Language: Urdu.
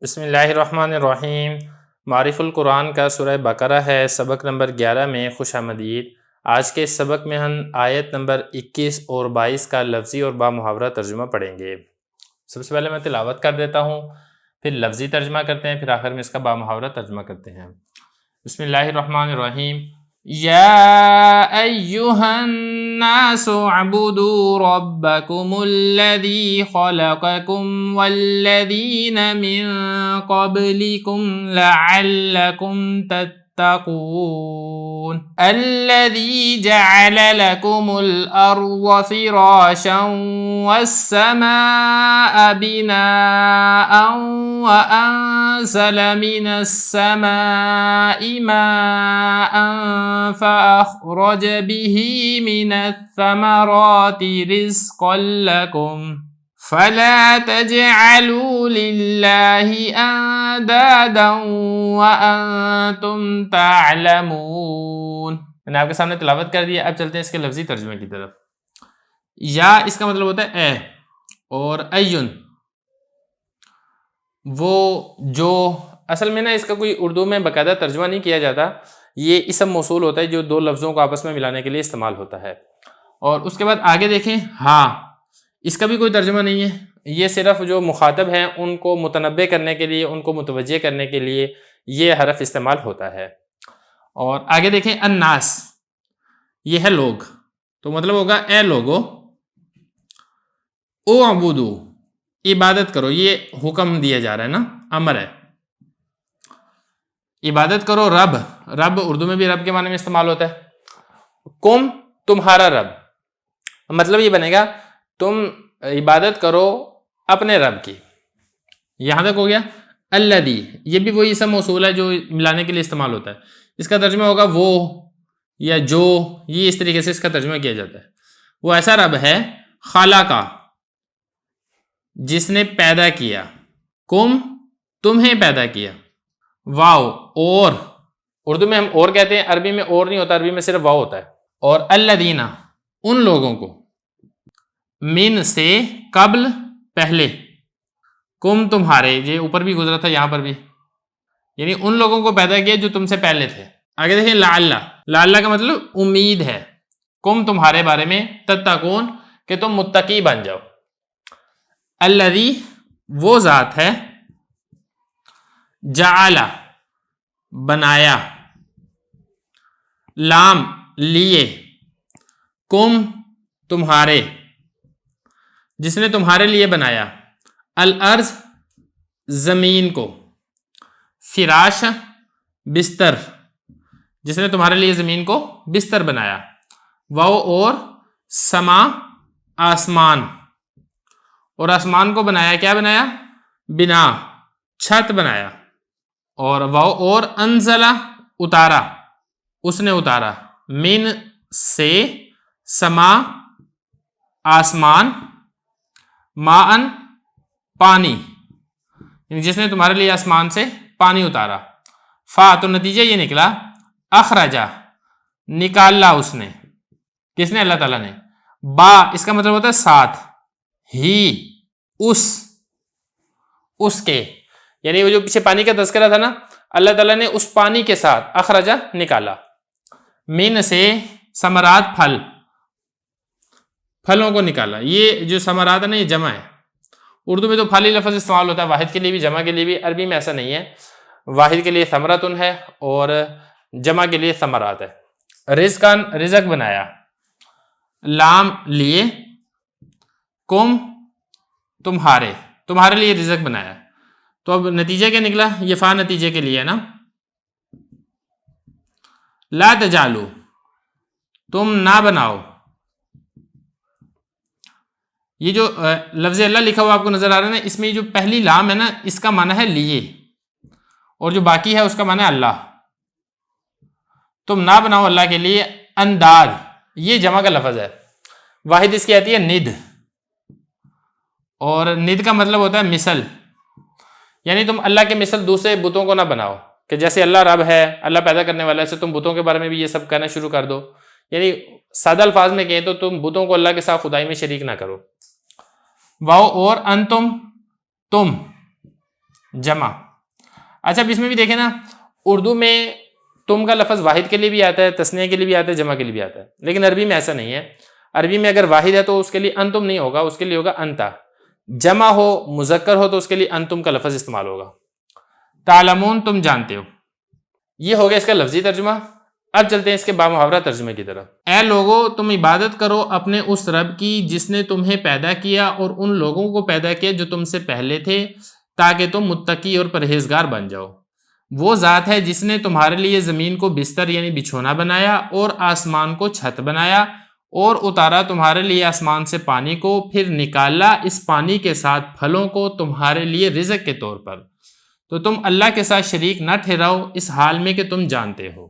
بسم اللہ الرحمن الرحیم۔ معرف القرآن کا سورہ بقرہ ہے، سبق نمبر 11 میں خوش آمدید۔ آج کے اس سبق میں ہم آیت نمبر 21 اور 22 کا لفظی اور با محاورہ ترجمہ پڑھیں گے۔ سب سے پہلے میں تلاوت کر دیتا ہوں، پھر لفظی ترجمہ کرتے ہیں، پھر آخر میں اس کا با محاورہ ترجمہ کرتے ہیں۔ بسم اللہ الرحمن الرحیم۔ یا ایہا الناس اعبدوا ربکم الذی خلقکم والذین من قبلکم لعلکم تتقون الذی جعل لکم الارض فراشا والسماء بناء وأنزل من السماء ماء فأخرج به من الثمرات رزقا لكم فلا تجعلوا لله أندادا وأنتم تعلمون۔ میں نے آپ کے سامنے تلاوت کر دیا، اب چلتے ہیں اس کے لفظی ترجمے کی طرف۔ یا اس کا مطلب ہوتا ہے اے، اور ایون وہ جو، اصل میں نا اس کا کوئی اردو میں باقاعدہ ترجمہ نہیں کیا جاتا، یہ اسم موصول ہوتا ہے جو دو لفظوں کو آپس میں ملانے کے لیے استعمال ہوتا ہے۔ اور اس کے بعد آگے دیکھیں ہاں، اس کا بھی کوئی ترجمہ نہیں ہے، یہ صرف جو مخاطب ہیں ان کو متنبع کرنے کے لیے، ان کو متوجہ کرنے کے لیے یہ حرف استعمال ہوتا ہے۔ اور آگے دیکھیں الناس، یہ ہے لوگ، تو مطلب ہوگا اے لوگو، اعبدو عبادت کرو، یہ حکم دیا جا رہا ہے نا، امر ہے، عبادت کرو۔ رب، رب اردو میں بھی رب کے معنی میں استعمال ہوتا ہے۔ کم تمہارا رب، مطلب یہ بنے گا تم عبادت کرو اپنے رب کی۔ یہاں تک ہو گیا۔ الذی، یہ بھی وہی اسم موصول ہے جو ملانے کے لیے استعمال ہوتا ہے، اس کا ترجمہ ہوگا وہ یا جو، یہ اس طریقے سے اس کا ترجمہ کیا جاتا ہے۔ وہ ایسا رب ہے، خالقہ جس نے پیدا کیا، کم تمہیں پیدا کیا، واو اور، اردو میں ہم اور کہتے ہیں، عربی میں اور نہیں ہوتا، عربی میں صرف واو ہوتا ہے۔ اور الذین ان لوگوں کو، من سے قبل پہلے، کم تمہارے، یہ اوپر بھی گزرا تھا یہاں پر بھی، یعنی ان لوگوں کو پیدا کیا جو تم سے پہلے تھے۔ آگے دیکھیں لعل، لعل کا مطلب امید ہے، کم تمہارے بارے میں، تتقون کہ تم متقی بن جاؤ۔ الذی وہ ذات ہے، جعل بنایا، لام لیے، کم تمہارے، جس نے تمہارے لیے بنایا، الارض زمین کو، فراش بستر، جس نے تمہارے لیے زمین کو بستر بنایا، واو اور، سما آسمان، اور آسمان کو بنایا، کیا بنایا؟ بنا چھت بنایا، اور واو اور، انزلہ اتارا، اس نے اتارا، من سے، سما آسمان، ماءن پانی، یعنی جس نے تمہارے لیے آسمان سے پانی اتارا، فا تو نتیجہ یہ نکلا، اخرجا نکالا اس نے، کس نے؟ اللہ تعالیٰ نے، با اس کا مطلب ہوتا ہے ساتھ، ہی اس کے، یعنی وہ جو پیچھے پانی کا تذکرہ تھا نا، اللہ تعالیٰ نے اس پانی کے ساتھ اخرجا نکالا، من سے ثمرات پھلوں کو نکالا۔ یہ جو ثمرات ہے نا، یہ جمع ہے، اردو میں تو پھل ہی لفظ استعمال ہوتا ہے، واحد کے لیے بھی جمع کے لیے بھی، عربی میں ایسا نہیں ہے، واحد کے لیے ثمرتن ہے اور جمع کے لیے ثمرات ہے۔ رزقان رزق بنایا، لام لیے، کم تمہارے لیے رزق بنایا، تو اب نتیجہ کیا نکلا؟ یہ فا نتیجے کے لیے ہے نا، لا تجالو تم نہ بناؤ، یہ جو لفظ اللہ لکھا ہوا آپ کو نظر آ رہا ہے نا، اس میں جو پہلی لام ہے نا، اس کا معنی ہے لیے، اور جو باقی ہے اس کا معنی ہے اللہ۔ تم نہ بناؤ اللہ کے لیے انداد، یہ جمع کا لفظ ہے، واحد اس کی آتی ہے ند، اور ند کا مطلب ہوتا ہے مثل، یعنی تم اللہ کے مثل دوسرے بتوں کو نہ بناؤ، کہ جیسے اللہ رب ہے، اللہ پیدا کرنے والا ہے، تم بتوں کے بارے میں بھی یہ سب کہنا شروع کر دو، یعنی سادہ الفاظ میں کہیں تو تم بتوں کو اللہ کے ساتھ خدائی میں شریک نہ کرو۔ واو اور انتم تم، جمع. اچھا اب اس میں بھی دیکھیں نا، اردو میں تم کا لفظ واحد کے لیے بھی آتا ہے، تثنیہ کے لیے بھی آتا ہے، جمع کے لیے بھی آتا ہے، لیکن عربی میں ایسا نہیں ہے. عربی میں اگر واحد ہے تو اس کے لیے انتم نہیں ہوگا، اس کے لیے ہوگا انتا. جمع ہو مذکر ہو تو اس کے لیے انتم کا لفظ استعمال ہوگا. تعلمون تم جانتے ہو. یہ ہو گیا اس کا لفظی ترجمہ. اب چلتے ہیں اس کے بامحاورہ ترجمے کی طرف. اے لوگو تم عبادت کرو اپنے اس رب کی جس نے تمہیں پیدا کیا اور ان لوگوں کو پیدا کیا جو تم سے پہلے تھے تاکہ تم متقی اور پرہیزگار بن جاؤ. وہ ذات ہے جس نے تمہارے لیے زمین کو بستر یعنی بچھونا بنایا اور آسمان کو چھت بنایا اور اتارا تمہارے لیے آسمان سے پانی کو، پھر نکالا اس پانی کے ساتھ پھلوں کو تمہارے لیے رزق کے طور پر. تو تم اللہ کے ساتھ شریک نہ ٹھہراؤ اس حال میں کہ تم جانتے ہو.